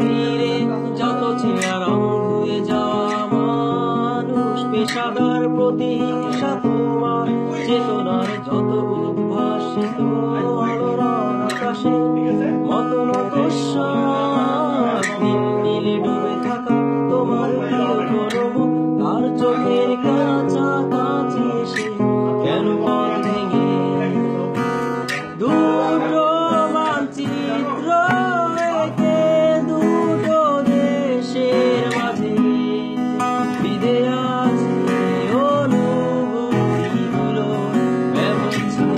শরীরে যত ছেঁড়া রং ধুয়ে যাওয়া মানুষ, পেশাদার প্রতিহিংসা তোমার চেতনার যত উদ্ভাসিত আলোড়ন আকাশে মতন নীলে ডুবে থাকা তোমার প্রিয় কোনো মুখ, তার চোখের কাছাকাছি এসে কেন পথ ভেঙে দুটো মানচিত্র এঁকে দুটো দেশের মাঝে বিধে আছে অনুভূতিগুলো ব্যবচ্ছেদ।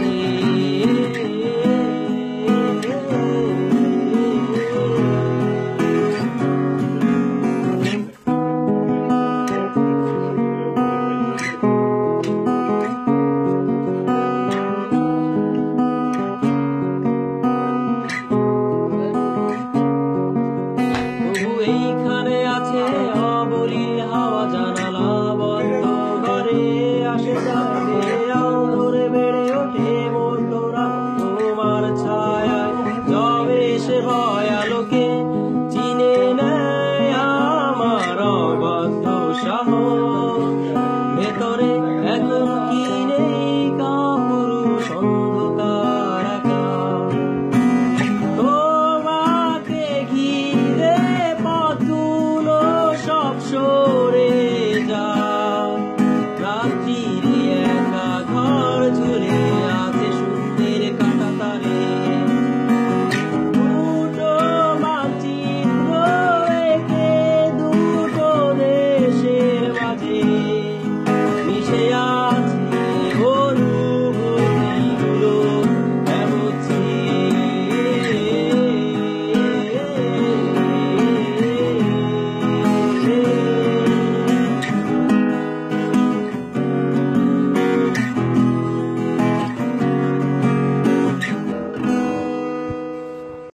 এইখানে আছে অবলীল হাওয়া, জানালা বন্ধ ঘরে আসে যাবে আলো ধরে বেড়ে ওঠে মোর তোরা তোমার ছায়ায় যবে সে ভয় আলোকে চিনে নেয় আমার অবাধ্য সাহস। ভেতরে এখন কি নেই কাপুরুষ অন্ধকার একা, তোমাকে ঘিরে পথগুলো সব সরে যায়, রাত্রির একা ঘর ঝুলে আছে শূন্যের কাঁটা তারে। দুটো মানচিত্র এঁকে দুটো দেশের মাঝে মিশে